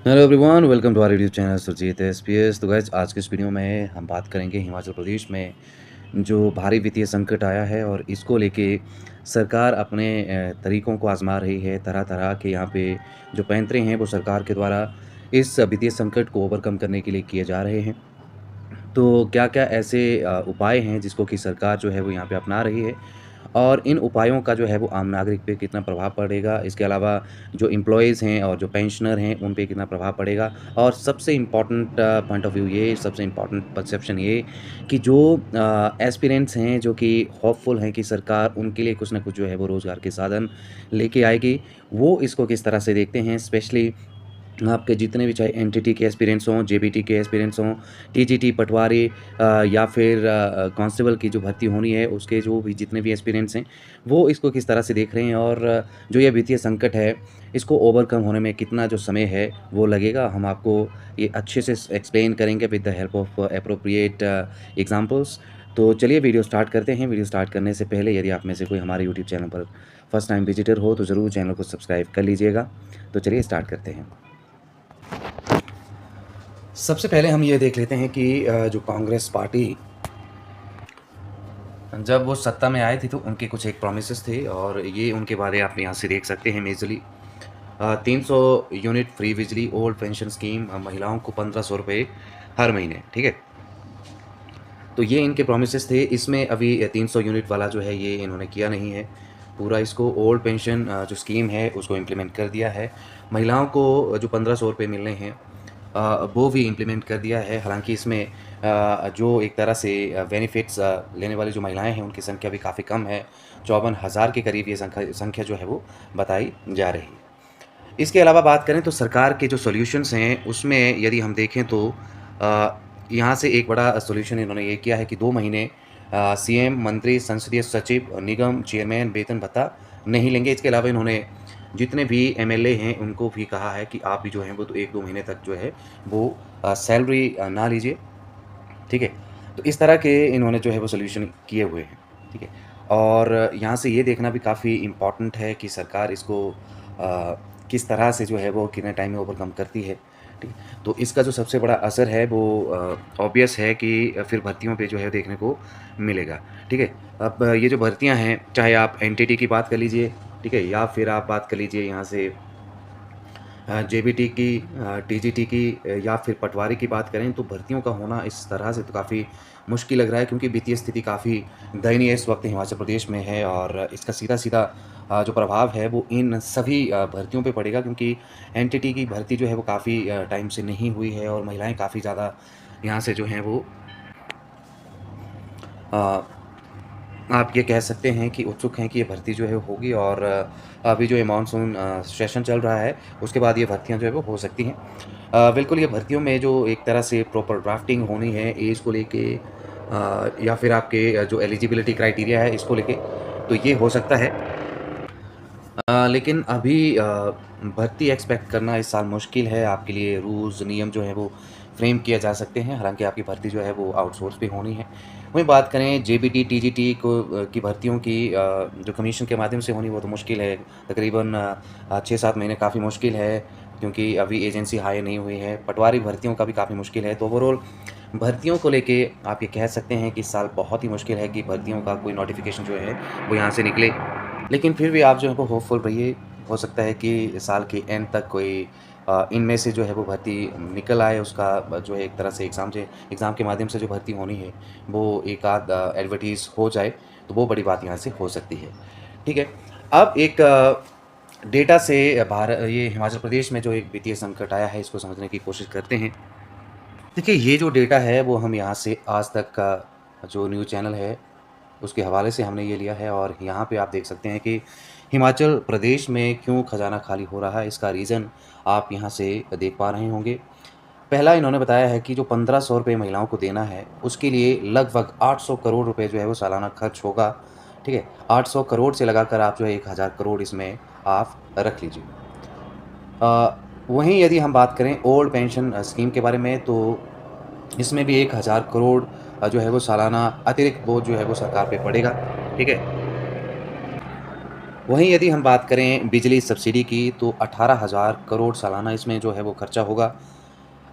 Hello everyone, welcome to our YouTube channel Surjeet SPS. तो guys, आज के इस वीडियो में हम बात करेंगे हिमाचल प्रदेश में जो भारी वित्तीय संकट आया है और इसको लेके सरकार अपने तरीकों को आजमा रही है। तरह तरह के यहाँ पे जो पैंतरे हैं वो सरकार के द्वारा इस वित्तीय संकट को ओवरकम करने के लिए किए जा रहे हैं। तो क्या-क्या ऐसे उपाय हैं जिसको कि सरकार जो है वो यहाँ पे अपना रही है और इन उपायों का जो है वो आम नागरिक पे कितना प्रभाव पड़ेगा, इसके अलावा जो एम्प्लॉइज़ हैं और जो पेंशनर हैं उन पे कितना प्रभाव पड़ेगा। और सबसे इम्पोर्टेंट पॉइंट ऑफ व्यू ये, सबसे इम्पोर्टेंट परसेप्शन ये कि जो एस्पिरेंट्स हैं, जो कि होपफुल हैं कि सरकार उनके लिए कुछ ना कुछ जो है वो रोज़गार के साधन लेके आएगी, वो इसको किस तरह से देखते हैं। स्पेशली आपके जितने भी चाहे एनटीटी के एस्पिरेंट्स हों, जेबीटी के एस्पिरेंट्स हों, टीजीटी, पटवारी या फिर कांस्टेबल की जो भर्ती होनी है, उसके जो भी जितने भी एस्पिरेंट्स हैं, वो इसको किस तरह से देख रहे हैं और जो ये वित्तीय संकट है, इसको ओवरकम होने में कितना जो समय है, वो लगेगा। हम आपको ये अच्छे से एक्सप्लेन करेंगे with the help of appropriate examples. तो चलिए वीडियो स्टार्ट करते हैं। वीडियो स्टार्ट करने से पहले यदि आप में से कोई हमारे यूट्यूब चैनल पर फर्स्ट टाइम विजिटर हो, तो ज़रूर चैनल को सब्सक्राइब कर लीजिएगा। तो चलिए स्टार्ट करते हैं। सबसे पहले हम ये देख लेते हैं कि जो कांग्रेस पार्टी जब वो सत्ता में आए थे तो उनके कुछ एक प्रॉमिसेस थे और ये उनके बारे आप यहाँ से देख सकते हैं मेजरली 300 यूनिट फ्री बिजली, ओल्ड पेंशन स्कीम, महिलाओं को 1500 रुपये हर महीने। ठीक है, तो ये इनके प्रॉमिसेस थे। इसमें अभी 300 यूनिट वाला जो है ये इन्होंने किया नहीं है। पूरा इसको ओल्ड पेंशन जो स्कीम है उसको इम्प्लीमेंट कर दिया है। महिलाओं को जो 1500 रुपये मिलने हैं वो भी इम्प्लीमेंट कर दिया है। हालांकि इसमें जो एक तरह से बेनिफिट्स लेने वाली जो महिलाएं हैं उनकी संख्या भी काफ़ी कम है। 54,000 के करीब ये संख्या जो है वो बताई जा रही है। इसके अलावा बात करें तो सरकार के जो सॉल्यूशंस हैं उसमें यदि हम देखें तो यहाँ से एक बड़ा सॉल्यूशन इन्होंने ये किया है कि 2 महीने सीएम, मंत्री, संसदीय सचिव, निगम चेयरमैन वेतन भत्ता नहीं लेंगे। इसके अलावा इन्होंने जितने भी एमएलए हैं उनको भी कहा है कि आप भी जो हैं वो तो 1-2 महीने तक जो है वो सैलरी ना लीजिए। ठीक है? तो इस तरह के इन्होंने जो है वो सॉल्यूशन किए हुए हैं। ठीक है? और यहाँ से ये देखना भी काफ़ी इम्पोर्टेंट है कि सरकार इसको किस तरह से जो है वो कितने टाइम में ओवरकम करती है। ठीक है? तो इसका जो सबसे बड़ा असर है वो ऑब्वियस है कि फिर भर्तियों पे जो है देखने को मिलेगा। ठीक है? अब ये जो भर्तियाँ हैं, चाहे आप एनटीटी की बात कर लीजिए, ठीक है? या फिर आप बात कर लीजिए यहाँ से जेबीटी की, टीजीटी की, या फिर पटवारी की बात करें तो भर्तियों का होना इस तरह से तो काफ़ी मुश्किल लग रहा है क्योंकि वित्तीय स्थिति काफ़ी दयनीय इस वक्त हिमाचल प्रदेश में है और इसका सीधा-सीधा जो प्रभाव है वो इन सभी भर्तियों पे पड़ेगा क्योंकि एनटीटी की भर्ती जो है वो काफ़ी टाइम से नहीं हुई है और महिलाएँ काफ़ी ज़्यादा यहाँ से जो हैं वो अ, आप ये कह सकते हैं कि उत्सुक हैं कि ये भर्ती जो है होगी और अभी जो ये मानसून सेशन चल रहा है, उसके बाद ये भर्तियाँ जो है वो हो सकती हैं। बिल्कुल ये भर्तियों में जो एक तरह से प्रॉपर ड्राफ्टिंग होनी है ऐज को लेके या फिर आपके जो एलिजिबिलिटी क्राइटेरिया है इसको लेके, तो ये हो सकता है। लेकिन अभी भर्ती एक्सपेक्ट करना इस साल मुश्किल है। आपके लिए रूल्स, नियम जो हैं वो फ्रेम किए जा सकते हैं, हालाँकि आपकी भर्ती जो है वो आउटसोर्स पे होनी है। वहीं बात करें जेबीटी, टीजीटी को की भर्तियों की जो कमीशन के माध्यम से होनी वो तो मुश्किल है। तकरीबन 6-7 महीने काफ़ी मुश्किल है क्योंकि अभी एजेंसी हायर नहीं हुई है। पटवारी भर्तियों का भी काफ़ी मुश्किल है। तो ओवरऑल भर्तियों को लेके आप ये कह सकते हैं कि इस साल बहुत ही मुश्किल है कि भर्तियों का कोई नोटिफ़िकेशन जो है वो यहाँ से निकले। लेकिन फिर भी आप जो है वो होपफुल रहिए। हो सकता है कि साल के एंड तक कोई इनमें से जो है वो भर्ती निकल आए, उसका जो है एक तरह से एग्ज़ाम के माध्यम से जो भर्ती होनी है, वो एक आध एडवर्टाइज़ हो जाए, तो वो बड़ी बात यहाँ से हो सकती है। ठीक है? अब एक डेटा से ये हिमाचल प्रदेश में जो एक वित्तीय संकट आया है, इसको समझने की कोशिश करते हैं। देखिए, ये जो डेटा है, वो हम यहाँ से आज तक का जो न्यूज़ चैनल है उसके हवाले से हमने ये लिया है और यहाँ पे आप देख सकते हैं कि हिमाचल प्रदेश में क्यों खजाना खाली हो रहा है, इसका रीज़न आप यहाँ से देख पा रहे होंगे। पहला इन्होंने बताया है कि जो 1500 रुपये महिलाओं को देना है, उसके लिए लगभग 800 करोड़ रुपए जो है वो सालाना खर्च होगा। ठीक है? 800 करोड़ से लगाकर आप जो है 1000 करोड़ इसमें आप रख लीजिए। वहीं यदि हम बात करें ओल्ड पेंशन स्कीम के बारे में तो इसमें भी 1000 करोड़ जो है वो सालाना अतिरिक्त बोझ जो है वो सरकार पे पड़ेगा। ठीक है? वहीं यदि हम बात करें बिजली सब्सिडी की तो 18,000 करोड़ सालाना इसमें जो है वो खर्चा होगा।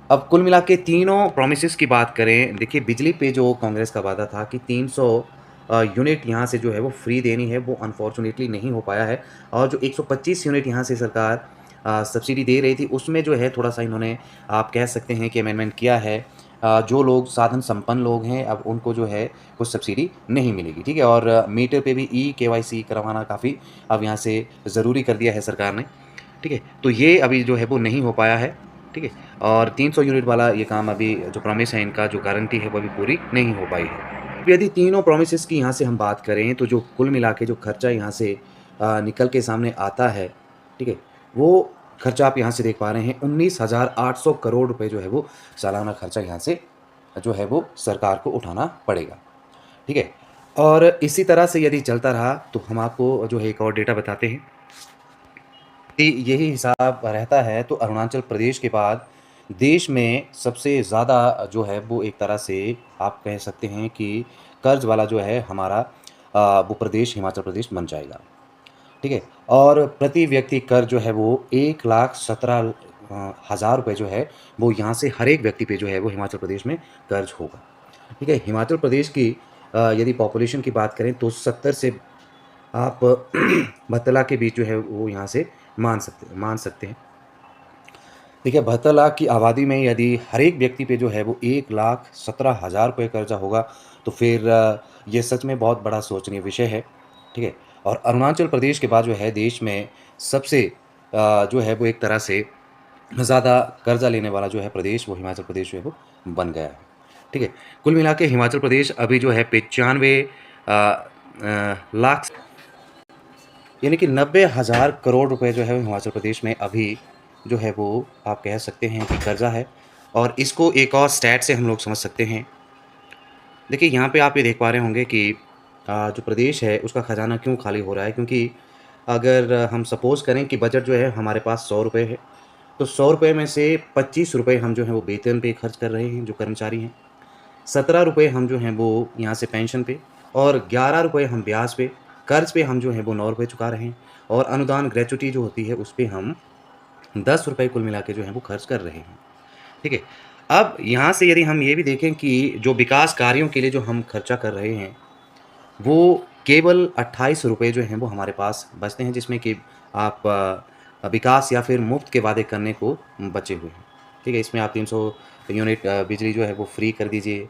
अब कुल मिला के तीनों प्रॉमिसेस की बात करें, देखिए बिजली पे जो कांग्रेस का वादा था कि 300 यूनिट यहाँ से जो है वो फ्री देनी है, वो अनफॉर्चुनेटली नहीं हो पाया है। और जो 125 यूनिट यहाँ से सरकार सब्सिडी दे रही थी, उसमें जो है थोड़ा-सा इन्होंने आप कह सकते हैं कि अमेंडमेंट किया है। जो लोग साधन संपन्न लोग हैं, अब उनको जो है वो सब्सिडी नहीं मिलेगी, ठीक है? और मीटर पे भी ई-केवाईसी करवाना काफ़ी अब यहाँ से ज़रूरी कर दिया है सरकार ने, ठीक है? तो ये अभी जो है वो नहीं हो पाया है, ठीक है? और 300 यूनिट वाला ये काम अभी जो प्रॉमिस है इनका, जो गारंटी है वो अभी पूरी नहीं हो पाई है। यदि तीनों प्रॉमिसेस की यहाँ से हम बात करें तो जो कुल मिला के जो खर्चा यहाँ से निकल के सामने आता है, ठीक है? वो खर्चा आप यहाँ से देख पा रहे हैं 19,800 करोड़ रुपए जो है वो सालाना खर्चा यहाँ से जो है वो सरकार को उठाना पड़ेगा, ठीक है? और इसी तरह से यदि चलता रहा तो हम आपको जो है एक और डेटा बताते हैं। यही हिसाब रहता है तो अरुणाचल प्रदेश के बाद देश में सबसे ज़्यादा जो है वो एक तरह से आप कह सकते हैं कि कर्ज वाला जो है हमारा वो प्रदेश हिमाचल प्रदेश बन जाएगा, ठीक है? और प्रति व्यक्ति कर्ज जो है वो 1,17,000 हज़ार रुपये जो है वो यहाँ से हर एक व्यक्ति पे जो है वो हिमाचल प्रदेश में कर्ज होगा, ठीक है? हिमाचल प्रदेश की यदि पॉपुलेशन की बात करें तो 70 से आप 72 लाख के बीच जो है वो यहाँ से मान सकते हैं। देखिए 72 लाख की आबादी में यदि हर एक व्यक्ति पे जो है वो 1,17,000 रुपये कर्जा होगा तो फिर ये सच में बहुत बड़ा सोचनीय विषय है, ठीक है? और अरुणाचल प्रदेश के बाद जो है देश में सबसे जो है वो एक तरह से ज़्यादा कर्जा लेने वाला जो है प्रदेश वो हिमाचल प्रदेश जो है वो बन गया है, ठीक है? कुल मिला के हिमाचल प्रदेश अभी जो है 95 लाख यानी कि 90,000 करोड़ रुपए जो है हिमाचल प्रदेश में अभी जो है वो आप कह सकते हैं कि कर्ज़ा है। और इसको एक और स्टैट से हम लोग समझ सकते हैं। देखिए यहाँ पे आप ये देख पा रहे होंगे कि जो प्रदेश है उसका खजाना क्यों खाली हो रहा है, क्योंकि अगर हम सपोज़ करें कि बजट जो है हमारे पास 100 रुपए है, तो 100 रुपए में से 25 रुपए हम जो हैं वो वेतन पे खर्च कर रहे हैं जो कर्मचारी हैं। 17 रुपए हम जो हैं वो यहाँ से पेंशन पे, और 11 रुपए हम ब्याज पे, कर्ज पे हम जो है वो 9 रुपए चुका रहे हैं, और अनुदान ग्रेच्युटी जो होती है उस पे हम 10 रुपए कुल मिला के जो है वो खर्च कर रहे हैं, ठीक है? अब यहाँ से यदि हम ये भी देखें कि जो विकास कार्यों के लिए जो हम खर्चा कर रहे हैं, वो केवल 28 रुपए जो हैं वो हमारे पास बचते हैं, जिसमें कि आप विकास या फिर मुफ्त के वादे करने को बचे हुए हैं, ठीक है? इसमें आप 300 यूनिट बिजली जो है वो फ्री कर दीजिए।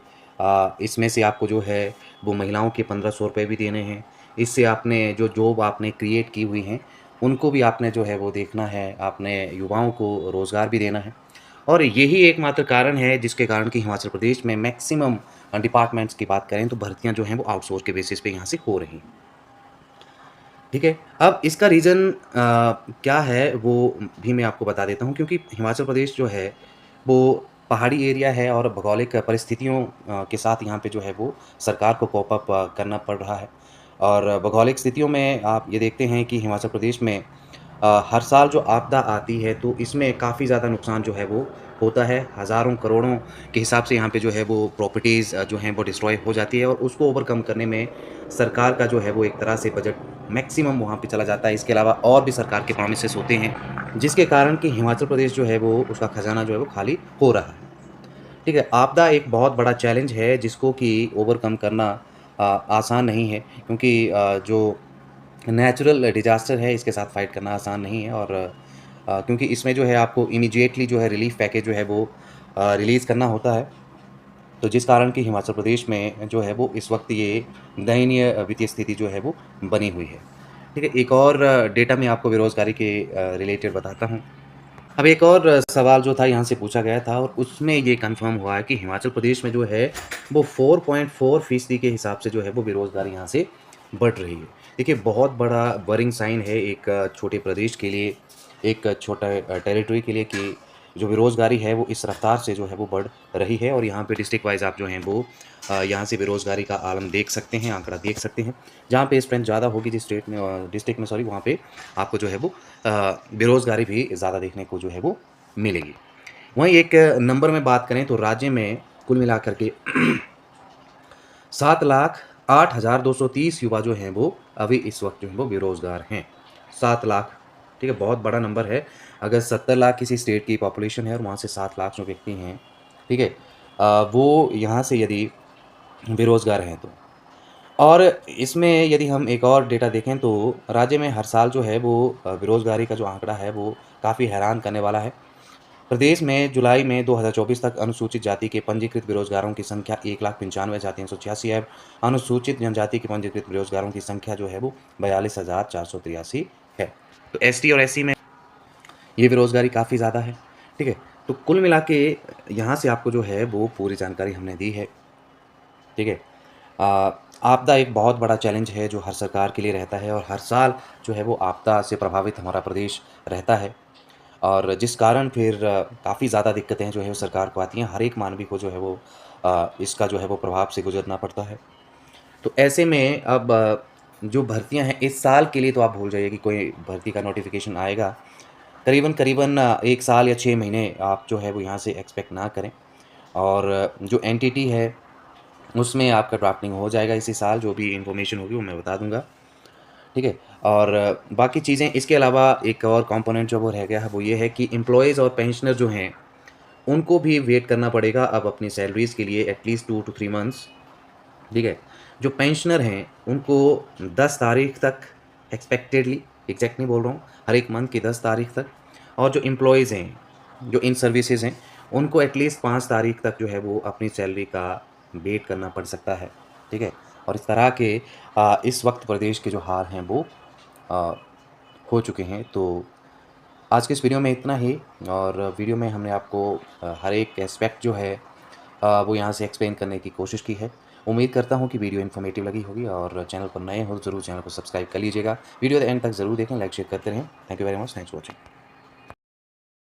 इसमें से आपको जो है वो महिलाओं के 1500 रुपए भी देने हैं। इससे आपने जो जॉब आपने क्रिएट की हुई हैं, उनको भी आपने जो है वो देखना है, आपने युवाओं को रोज़गार भी देना है। और यही एकमात्र कारण है जिसके कारण कि हिमाचल प्रदेश में मैक्सिमम डिपार्टमेंट्स की बात करें तो भर्तियाँ जो हैं वो आउटसोर्स के बेसिस पे यहाँ से हो रही हैं। ठीक है? अब इसका रीज़न क्या है वो भी मैं आपको बता देता हूँ, क्योंकि हिमाचल प्रदेश जो है वो पहाड़ी एरिया है और भौगोलिक परिस्थितियों के साथ यहाँ पे जो है वो सरकार को कॉप अप करना पड़ रहा है। और भौगोलिक स्थितियों में आप ये देखते हैं कि हिमाचल प्रदेश में हर साल जो आपदा आती है तो इसमें काफ़ी ज़्यादा नुकसान जो है वो होता है। हज़ारों करोड़ों के हिसाब से यहाँ पे जो है वो प्रॉपर्टीज़ जो हैं वो डिस्ट्रॉय हो जाती है, और उसको ओवरकम करने में सरकार का जो है वो एक तरह से बजट मैक्सिमम वहाँ पे चला जाता है। इसके अलावा और भी सरकार के प्रॉमिसेस होते हैं, जिसके कारण कि हिमाचल प्रदेश जो है वो उसका खजाना जो है वो खाली हो रहा है। ठीक है? आपदा एक बहुत बड़ा चैलेंज है जिसको कि ओवरकम करना आसान नहीं है, क्योंकि जो नेचुरल डिज़ास्टर है इसके साथ फाइट करना आसान नहीं है। और क्योंकि इसमें जो है आपको इमीडिएटली जो है रिलीफ़ पैकेज जो है वो रिलीज़ करना होता है। तो जिस कारण कि हिमाचल प्रदेश में जो है वो इस वक़्त ये दयनीय वित्तीय स्थिति जो है वो बनी हुई है। ठीक है? एक और डेटा मैं आपको बेरोज़गारी के रिलेटेड बताता हूँ। अब एक और सवाल जो था यहाँ से पूछा गया था, और उसमें ये कन्फर्म हुआ है कि हिमाचल प्रदेश में जो है वो 4.4% के हिसाब से जो है वो बेरोज़गारी यहाँ से बढ़ रही है। देखिए बहुत बड़ा वरिंग साइन है एक छोटे प्रदेश के लिए, एक छोटा टेरिटरी के लिए, कि जो बेरोज़गारी है वो इस रफ़्तार से जो है वो बढ़ रही है। और यहाँ पे डिस्ट्रिक्ट वाइज़ आप जो हैं वो यहाँ से बेरोज़गारी का आलम देख सकते हैं, आंकड़ा देख सकते हैं। जहाँ पे स्ट्रेंथ ज़्यादा होगी जिस स्टेट में डिस्ट्रिक्ट में सॉरी, वहाँ पे आपको जो है वो बेरोज़गारी भी ज़्यादा देखने को जो है वो मिलेगी। वहीं एक नंबर में बात करें तो राज्य में कुल मिलाकर के 7,08,230 युवा जो हैं वो अभी इस वक़्त जो है वो बेरोज़गार हैं। 7 लाख, ठीक है? बहुत बड़ा नंबर है। अगर 70 लाख किसी स्टेट की पॉपुलेशन है और वहाँ से 7 लाख जो व्यक्ति हैं, ठीक है? वो यहाँ से यदि बेरोज़गार हैं तो। और इसमें यदि हम एक और डेटा देखें तो राज्य में हर साल जो है वो बेरोज़गारी का जो आंकड़ा है वो काफ़ी हैरान करने वाला है। प्रदेश में जुलाई में 2024 तक अनुसूचित जाति के पंजीकृत बेरोज़गारों की संख्या 1,95,386 है। अनुसूचित जनजाति के पंजीकृत बेरोज़गारों की संख्या जो है वो 42,483 है। तो एसटी और एससी में ये बेरोज़गारी काफ़ी ज़्यादा है, ठीक है? तो कुल मिला के यहाँ से आपको जो है वो पूरी जानकारी हमने दी है, ठीक है? आपदा एक बहुत बड़ा चैलेंज है जो हर सरकार के लिए रहता है और हर साल जो है वो आपदा से प्रभावित हमारा प्रदेश रहता है और जिस कारण फिर काफ़ी ज़्यादा दिक्कतें जो है वो सरकार को आती हैं। हर एक मानवी को जो है वो इसका जो है वो प्रभाव से गुज़रना पड़ता है। तो ऐसे में अब जो भर्तियाँ हैं इस साल के लिए तो आप भूल जाइए कि कोई भर्ती का नोटिफ़िकेशन आएगा। करीबन-करीबन 1 साल या 6 महीने आप जो है वो यहाँ से एक्सपेक्ट ना करें और जो एनटीटी है उसमें आपका ड्राफ्टिंग हो जाएगा इसी साल, जो भी इन्फॉर्मेशन होगी वो मैं बता दूँगा, ठीक है? और बाकी चीज़ें इसके अलावा एक और कंपोनेंट जो वो रह गया है वो ये है कि एम्प्लॉइज़ और पेंशनर जो हैं, उनको भी वेट करना पड़ेगा अब अपनी सैलरीज़ के लिए एटलीस्ट 2 टू 3 मंथ्स, ठीक है? जो पेंशनर हैं, उनको 10 तारीख तक एक्सपेक्टेडली, एग्ज़ैक्ट नहीं बोल रहा हूँ, हर एक मंथ की 10 तारीख तक और जो एम्प्लॉइज़ हैं, जो इन सर्विसेज़ हैं, उनको एटलीस्ट 5 तारीख तक जो है वो अपनी सैलरी का वेट करना पड़ सकता है, ठीक है? और इस तरह के इस वक़्त प्रदेश के जो हाल हैं वो अ, हो चुके हैं। तो आज के इस वीडियो में इतना ही और वीडियो में हमने आपको हर एक एस्पेक्ट जो है वो यहाँ से एक्सप्लेन करने की कोशिश की है। उम्मीद करता हूँ कि वीडियो इन्फॉर्मेटिव लगी होगी और चैनल पर नए हो तो ज़रूर चैनल को सब्सक्राइब कर लीजिएगा। वीडियो द एंड तक ज़रूर देखें, लाइक शेयर करते रहें। Thank you very much, thanks for watching.